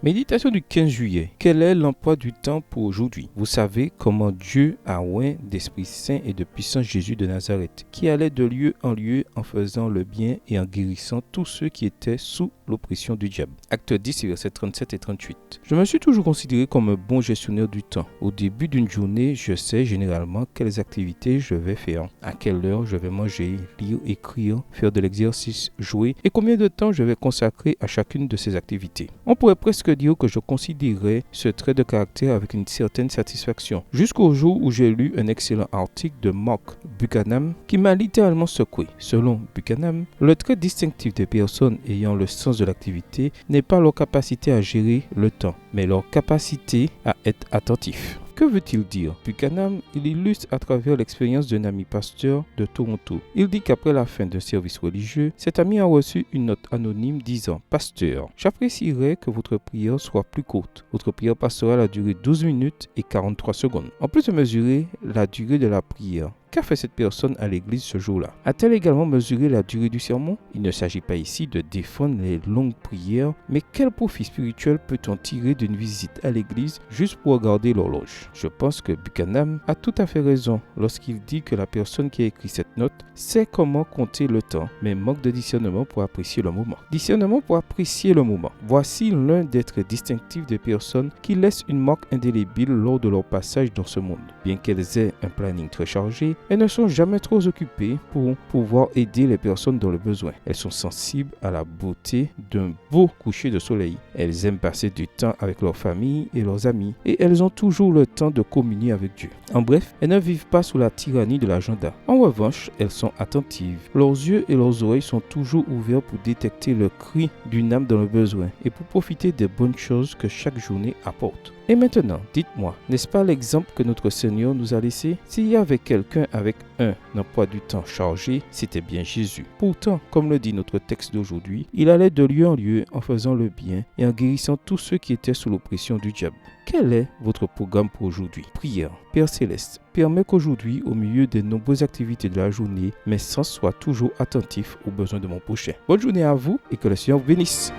Méditation du 15 juillet. Quel est l'emploi du temps pour aujourd'hui? Vous savez comment Dieu a oint d'Esprit Saint et de puissance Jésus de Nazareth, qui allait de lieu en lieu en faisant le bien et en guérissant tous ceux qui étaient sous l'oppression du diable. Acte 10, versets 37 et 38. Je me suis toujours considéré comme un bon gestionnaire du temps. Au début d'une journée, je sais généralement quelles activités je vais faire, à quelle heure je vais manger, lire, écrire, faire de l'exercice, jouer et combien de temps je vais consacrer à chacune de ces activités. On pourrait presque dire que je considérais ce trait de caractère avec une certaine satisfaction, jusqu'au jour où j'ai lu un excellent article de Mark Buchanan qui m'a littéralement secoué. Selon Buchanan, le trait distinctif des personnes ayant le sens de l'activité n'est pas leur capacité à gérer le temps, mais leur capacité à être attentif. Que veut-il dire? Buchanan, il illustre à travers l'expérience d'un ami pasteur de Toronto. Il dit qu'après la fin d'un service religieux, cet ami a reçu une note anonyme disant « Pasteur, j'apprécierais que votre prière soit plus courte. Votre prière pastorale a duré 12 minutes et 43 secondes. En plus de mesurer la durée de la prière, qu'a fait cette personne à l'église ce jour-là? A-t-elle également mesuré la durée du sermon? Il ne s'agit pas ici de défendre les longues prières, mais quel profit spirituel peut-on tirer d'une visite à l'église juste pour regarder l'horloge? Je pense que Buchanan a tout à fait raison lorsqu'il dit que la personne qui a écrit cette note sait comment compter le temps, mais manque de discernement pour apprécier le moment. Discernement pour apprécier le moment. Voici l'un des traits distinctifs des personnes qui laissent une marque indélébile lors de leur passage dans ce monde. Bien qu'elles aient un planning très chargé, elles ne sont jamais trop occupées pour pouvoir aider les personnes dans le besoin. Elles sont sensibles à la beauté d'un beau coucher de soleil. Elles aiment passer du temps avec leur famille et leurs amis. Et elles ont toujours le temps de communier avec Dieu. En bref, elles ne vivent pas sous la tyrannie de l'agenda. En revanche, elles sont attentives. Leurs yeux et leurs oreilles sont toujours ouverts pour détecter le cri d'une âme dans le besoin et pour profiter des bonnes choses que chaque journée apporte. Et maintenant, dites-moi, n'est-ce pas l'exemple que notre Seigneur nous a laissé? S'il y avait quelqu'un avec un emploi du temps chargé, c'était bien Jésus. Pourtant, comme le dit notre texte d'aujourd'hui, il allait de lieu en lieu en faisant le bien et en guérissant tous ceux qui étaient sous l'oppression du diable. Quel est votre programme pour aujourd'hui? Prière. Père Céleste, permets qu'aujourd'hui, au milieu des nombreuses activités de la journée, mes sens soient toujours attentifs aux besoins de mon prochain. Bonne journée à vous et que le Seigneur vous bénisse.